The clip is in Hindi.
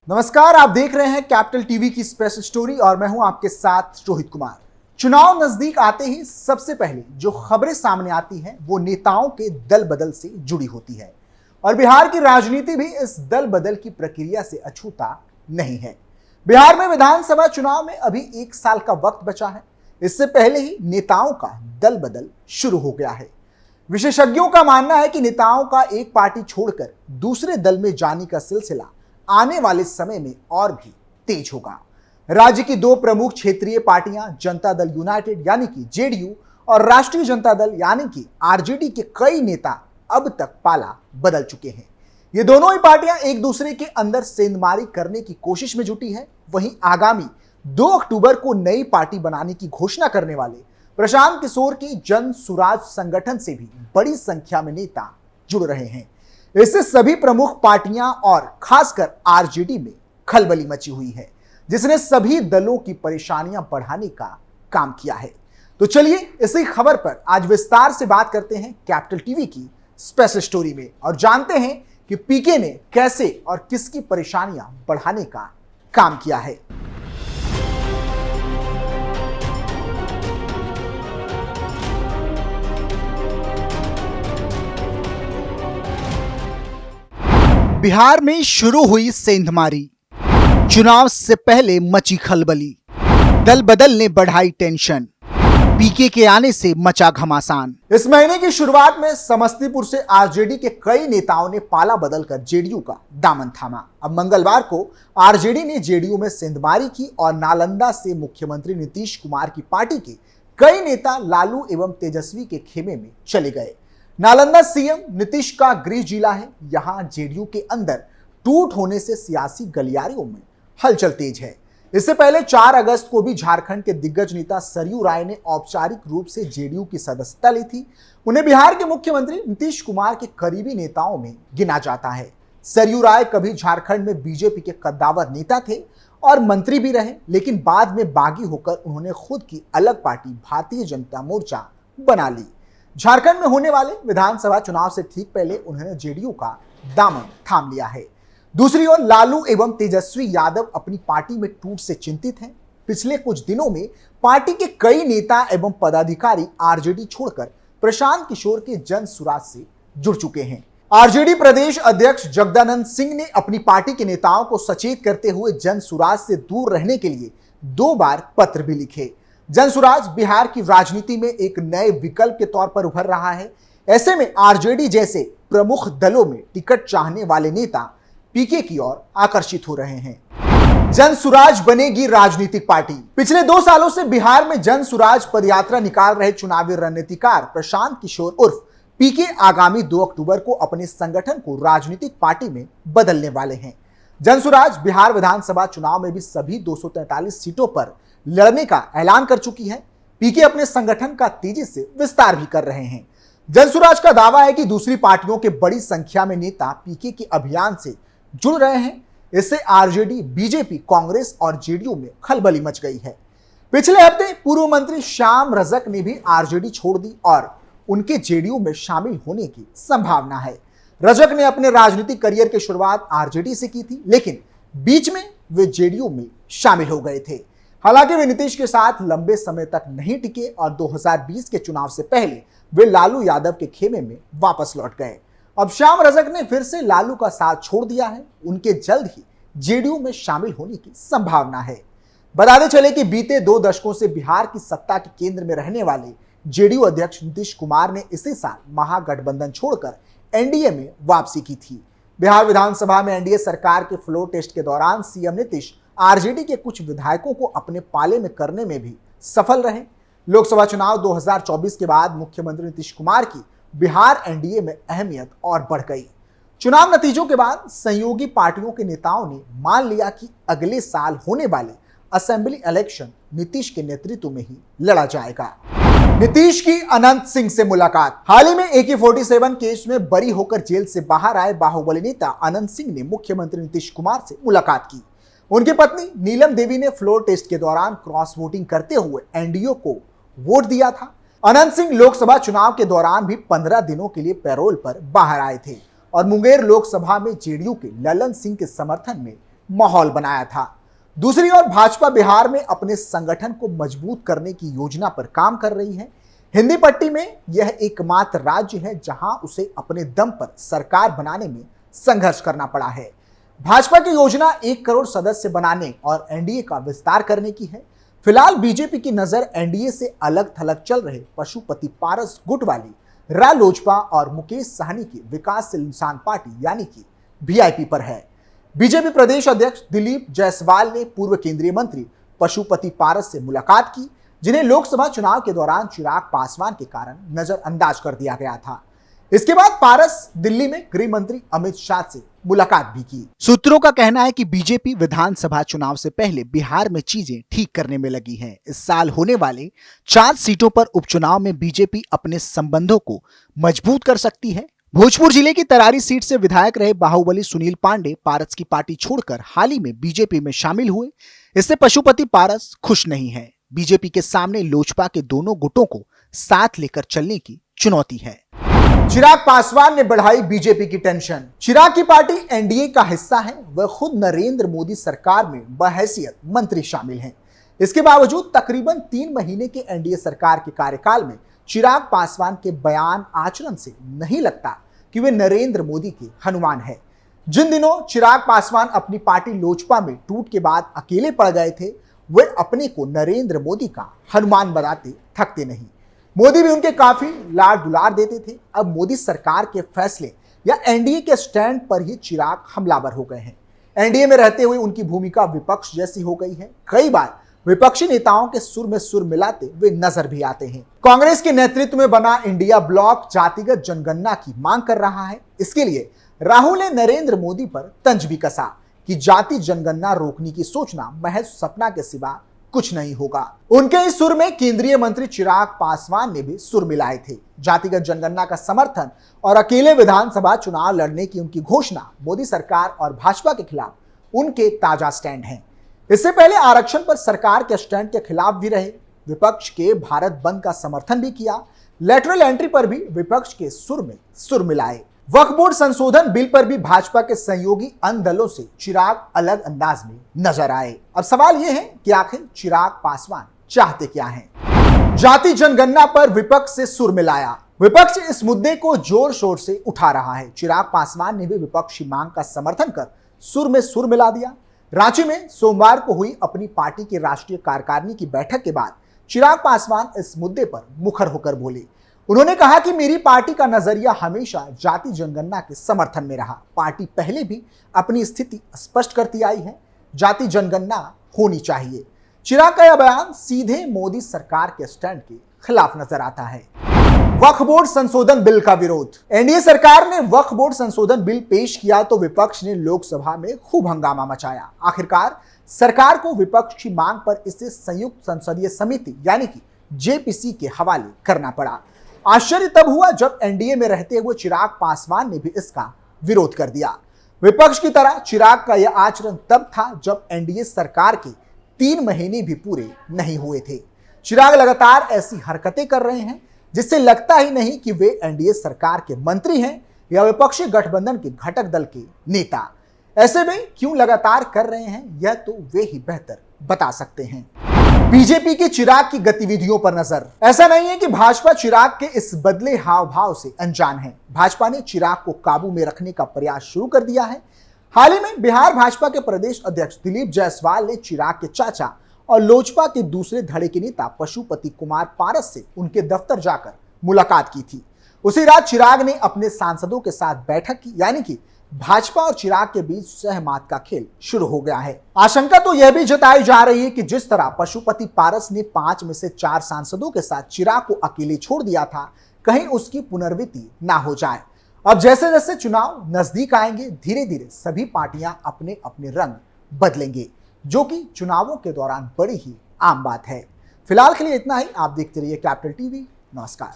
नमस्कार, आप देख रहे हैं कैपिटल टीवी की स्पेशल स्टोरी और मैं हूं आपके साथ रोहित कुमार। चुनाव नजदीक आते ही सबसे पहले जो खबरें सामने आती हैं वो नेताओं के दल बदल से जुड़ी होती है और बिहार की राजनीति भी इस दल बदल की प्रक्रिया से अछूता नहीं है। बिहार में विधानसभा चुनाव में अभी 1 साल का वक्त बचा है। इससे पहले ही नेताओं का दल बदल शुरू हो गया है। विशेषज्ञों का मानना है कि नेताओं का एक पार्टी छोड़कर दूसरे दल में जाने का सिलसिला आने वाले समय में और भी तेज होगा। राज्य की 2 प्रमुख क्षेत्रीय पार्टियां जनता दल यूनाइटेड यानी कि जेडीयू और राष्ट्रीय जनता दल यानी कि आरजेडी के कई नेता अब तक पाला बदल चुके हैं। ये दोनों ही पार्टियां एक दूसरे के अंदर सेंधमारी करने की कोशिश में जुटी है। वहीं आगामी 2 अक्टूबर को नई पार्टी बनाने की घोषणा करने वाले प्रशांत किशोर के जन सुराज संगठन से भी बड़ी संख्या में नेता जुड़ रहे हैं। इससे सभी प्रमुख पार्टियां और खासकर आरजेडी में खलबली मची हुई है, जिसने सभी दलों की परेशानियां बढ़ाने का काम किया है। तो चलिए इसी खबर पर आज विस्तार से बात करते हैं कैपिटल टीवी की स्पेशल स्टोरी में और जानते हैं कि पीके ने कैसे और किसकी परेशानियां बढ़ाने का काम किया है। बिहार में शुरू हुई सेंधमारी, चुनाव से पहले मची खलबली, दल बदल ने बढ़ाई टेंशन, पीके के आने से मचा घमासान। इस महीने की शुरुआत में समस्तीपुर से आरजेडी के कई नेताओं ने पाला बदलकर जेडीयू का दामन थामा। अब मंगलवार को आरजेडी ने जेडीयू में सेंधमारी की और नालंदा से मुख्यमंत्री नीतीश कुमार की पार्टी के कई नेता लालू एवं तेजस्वी के खेमे में चले गए। नालंदा सीएम नीतीश का गृह जिला है। यहां जेडीयू के अंदर टूट होने से सियासी गलियारियों में हलचल तेज है। इससे पहले 4 अगस्त को भी झारखंड के दिग्गज नेता सरयू राय ने औपचारिक रूप से जेडीयू की सदस्यता ली थी। उन्हें बिहार के मुख्यमंत्री नीतीश कुमार के करीबी नेताओं में गिना जाता है। सरयू राय कभी झारखंड में बीजेपी के कद्दावर नेता थे और मंत्री भी रहे, लेकिन बाद में बागी होकर उन्होंने खुद की अलग पार्टी भारतीय जनता मोर्चा बना ली। झारखंड में होने वाले विधानसभा चुनाव से ठीक पहले उन्होंने जेडीयू का दामन थाम लिया है। दूसरी ओर लालू एवं तेजस्वी यादव अपनी पार्टी में टूट से चिंतित हैं। पिछले कुछ दिनों में पार्टी के कई नेता एवं पदाधिकारी आरजेडी छोड़कर प्रशांत किशोर के जन सुराज से जुड़ चुके हैं। आरजेडी प्रदेश अध्यक्ष जगदानंद सिंह ने अपनी पार्टी के नेताओं को सचेत करते हुए जन सुराज से दूर रहने के लिए 2 बार पत्र भी लिखे। जनसुराज बिहार की राजनीति में एक नए विकल्प के तौर पर उभर रहा है। ऐसे में आरजेडी जैसे प्रमुख दलों में टिकट चाहने वाले नेता पीके की ओर आकर्षित हो रहे हैं। जनसुराज बनेगी राजनीतिक पार्टी। पिछले 2 सालों से बिहार में जनसुराज पदयात्रा निकाल रहे चुनावी रणनीतिकार प्रशांत किशोर उर्फ पीके आगामी 2 अक्टूबर को अपने संगठन को राजनीतिक पार्टी में बदलने वाले हैं। जनसुराज बिहार विधानसभा चुनाव में भी सभी 243 सीटों पर लड़ने का ऐलान कर चुकी है। पीके अपने संगठन का तेजी से विस्तार भी कर रहे हैं। जनसुराज का दावा है कि दूसरी पार्टियों के बड़ी संख्या में नेता पीके के अभियान से जुड़ रहे हैं। इससे आरजेडी, बीजेपी, कांग्रेस और जेडीयू में खलबली मच गई है। पिछले हफ्ते पूर्व मंत्री श्याम रजक ने भी आरजेडी छोड़ दी और उनके जेडीयू में शामिल होने की संभावना है। रजक ने अपने राजनीतिक करियर की शुरुआत आरजेडी से की थी, लेकिन बीच में वे जेडीयू में शामिल हो गए थे। हालांकि वे नीतीश के साथ लंबे समय तक नहीं टिके और 2020 के चुनाव से पहले वे लालू यादव के खेमे में वापस लौट गए। अब श्याम रजक ने फिर से लालू का साथ छोड़ दिया है। उनके जल्द ही जेडीयू में शामिल होने की संभावना है। बताते चले कि बीते 2 दशकों से बिहार की सत्ता के केंद्र में रहने वाले जेडीयू अध्यक्ष नीतीश कुमार ने इसी साल महागठबंधन छोड़कर एनडीए में वापसी की थी। बिहार विधानसभा में एनडीए सरकार के फ्लोर टेस्ट के दौरान सीएम नीतीश आरजेडी के कुछ विधायकों को अपने पाले में करने में भी सफल रहे। लोकसभा चुनाव 2024 के बाद मुख्यमंत्री नीतीश कुमार की बिहार एनडीए में अहमियत और बढ़ गई। चुनाव नतीजों के बाद सहयोगी पार्टियों के नेताओं ने मान लिया कि अगले साल होने वाले असेंबली इलेक्शन नीतीश के नेतृत्व में ही लड़ा जाएगा। नीतीश की अनंत सिंह से मुलाकात। हाल ही में AK-47 केस में बरी होकर जेल से बाहर आए बाहुबली नेता अनंत सिंह ने मुख्यमंत्री नीतीश कुमार से मुलाकात की। उनकी पत्नी नीलम देवी ने फ्लोर टेस्ट के दौरान क्रॉस वोटिंग करते हुए एनडीए को वोट दिया था। अनंत सिंह लोकसभा चुनाव के दौरान भी 15 दिनों के लिए पैरोल पर बाहर आए थे और मुंगेर लोकसभा में जेडीयू के ललन सिंह के समर्थन में माहौल बनाया था। दूसरी ओर भाजपा बिहार में अपने संगठन को मजबूत करने की योजना पर काम कर रही है। हिंदी पट्टी में यह एकमात्र राज्य है जहां उसे अपने दम पर सरकार बनाने में संघर्ष करना पड़ा है। भाजपा की योजना 1 करोड़ सदस्य बनाने और एनडीए का विस्तार करने की है। फिलहाल बीजेपी की नजर एनडीए से अलग थलग चल रहे पशुपति पारस गुट वाली रालोजपा और मुकेश सहनी की विकासशील इंसान पार्टी यानी कि वीआईपी पर है। बीजेपी प्रदेश अध्यक्ष दिलीप जायसवाल ने पूर्व केंद्रीय मंत्री पशुपति पारस से मुलाकात की, जिन्हें लोकसभा चुनाव के दौरान चिराग पासवान के कारण नजरअंदाज कर दिया गया था। इसके बाद पारस दिल्ली में गृह मंत्री अमित शाह से मुलाकात भी की। सूत्रों का कहना है कि बीजेपी विधानसभा चुनाव से पहले बिहार में चीजें ठीक करने में लगी है। इस साल होने वाले 4 सीटों पर उपचुनाव में बीजेपी अपने संबंधों को मजबूत कर सकती है। भोजपुर जिले की तरारी सीट से विधायक रहे बाहुबली सुनील पांडे पारस की पार्टी छोड़कर हाल ही में बीजेपी में शामिल हुए। इससे पशुपति पारस खुश नहीं है। बीजेपी के सामने लोजपा के दोनों गुटों को साथ लेकर चलने की चुनौती है। चिराग पासवान ने बढ़ाई बीजेपी की टेंशन। चिराग की पार्टी एनडीए का हिस्सा है। वह खुद नरेंद्र मोदी सरकार में बहैसियत मंत्री शामिल हैं। इसके बावजूद तकरीबन 3 महीने के एनडीए सरकार के कार्यकाल में चिराग पासवान के बयान आचरण से नहीं लगता कि वे नरेंद्र मोदी के हनुमान है। जिन दिनों चिराग पासवान अपनी पार्टी लोजपा में टूट के बाद अकेले पड़ गए थे, वे अपने को नरेंद्र मोदी का हनुमान बनाते थकते नहीं। मोदी भी उनके काफी लाड दुलार देते थे। अब मोदी सरकार के फैसले या एनडीए के स्टैंड पर ही चिराग हमलावर हो गए हैं। एनडीए में रहते हुए उनकी भूमिका विपक्ष जैसी हो गई है। कई बार विपक्षी नेताओं के सुर में सुर मिलाते वे नजर भी आते हैं। कांग्रेस के नेतृत्व में बना इंडिया ब्लॉक जातिगत जनगणना की मांग कर रहा है। इसके लिए राहुल ने नरेंद्र मोदी पर तंज भी कसा कि जाति जनगणना रोकने की सोचना महज सपना के सिवा कुछ नहीं होगा। उनके इस सुर में केंद्रीय मंत्री चिराग पासवान ने भी सुर मिलाए थे। जातिगत जनगणना का समर्थन और अकेले विधानसभा चुनाव लड़ने की उनकी घोषणा मोदी सरकार और भाजपा के खिलाफ उनके ताजा स्टैंड हैं। इससे पहले आरक्षण पर सरकार के स्टैंड के खिलाफ भी रहे। विपक्ष के भारत बंद का समर्थन भी किया। लेटरल एंट्री पर भी विपक्ष के सुर में सुर मिलाए। वक्फ बोर्ड संशोधन बिल पर भी भाजपा के सहयोगी अन्य दलों से चिराग अलग अंदाज में नजर आए। अब सवाल यह है कि आखिर चिराग पासवान चाहते क्या हैं? जाति जनगणना पर विपक्ष से सुर मिलाया। विपक्ष इस मुद्दे को जोर शोर से उठा रहा है। चिराग पासवान ने भी विपक्षी मांग का समर्थन कर सुर में सुर मिला दिया। रांची में सोमवार को हुई अपनी पार्टी की राष्ट्रीय कार्यकारिणी की बैठक के बाद चिराग पासवान इस मुद्दे पर मुखर होकर बोले। उन्होंने कहा कि मेरी पार्टी का नजरिया हमेशा जाति जनगणना के समर्थन में रहा। पार्टी पहले भी अपनी स्थिति स्पष्ट करती आई है, जाति जनगणना होनी चाहिए। चिराग का यह बयान सीधे मोदी सरकार के स्टैंड के खिलाफ नजर आता है। वक्फ बोर्ड संशोधन बिल का विरोध। एनडीए सरकार ने वक्फ बोर्ड संशोधन बिल पेश किया तो विपक्ष ने लोकसभा में खूब हंगामा मचाया। आखिरकार सरकार को विपक्ष की मांग पर इसे संयुक्त संसदीय समिति यानी कि जेपीसी के हवाले करना पड़ा। आश्चर्य तब हुआ जब एनडीए में रहते हुए चिराग पासवान ने भी इसका विरोध कर दिया। विपक्ष की तरह चिराग का यह आचरण तब था जब एनडीए सरकार के 3 महीने भी पूरे नहीं हुए थे। चिराग लगातार ऐसी हरकतें कर रहे हैं जिससे लगता ही नहीं कि वे एनडीए सरकार के मंत्री हैं या विपक्षी गठबंधन के घटक दल के नेता। ऐसे में क्यों लगातार कर रहे हैं, यह तो वे ही बेहतर बता सकते हैं। बीजेपी की चिराग की गतिविधियों पर नजर। ऐसा नहीं है कि भाजपा चिराग के इस बदले हाव भाव से अनजान है। भाजपा ने चिराग को काबू में रखने का प्रयास शुरू कर दिया है। हाल ही में बिहार भाजपा के प्रदेश अध्यक्ष दिलीप जायसवाल ने चिराग के चाचा और लोजपा के दूसरे धड़े के नेता पशुपति कुमार पारस से उनके दफ्तर जाकर मुलाकात की थी। उसी रात चिराग ने अपने सांसदों के साथ बैठक की, यानी कि भाजपा और चिराग के बीच सहमत का खेल शुरू हो गया है। आशंका तो यह भी जताई जा रही है कि जिस तरह पशुपति पारस ने 5 में से 4 सांसदों के साथ चिराग को अकेले छोड़ दिया था, कहीं उसकी पुनरावृत्ति ना हो जाए। अब जैसे जैसे चुनाव नजदीक आएंगे, धीरे धीरे सभी पार्टियां अपने अपने रंग बदलेंगे, जो कि चुनावों के दौरान बड़ी ही आम बात है। फिलहाल के लिए इतना ही। आप देखते रहिए कैपिटल टीवी। नमस्कार।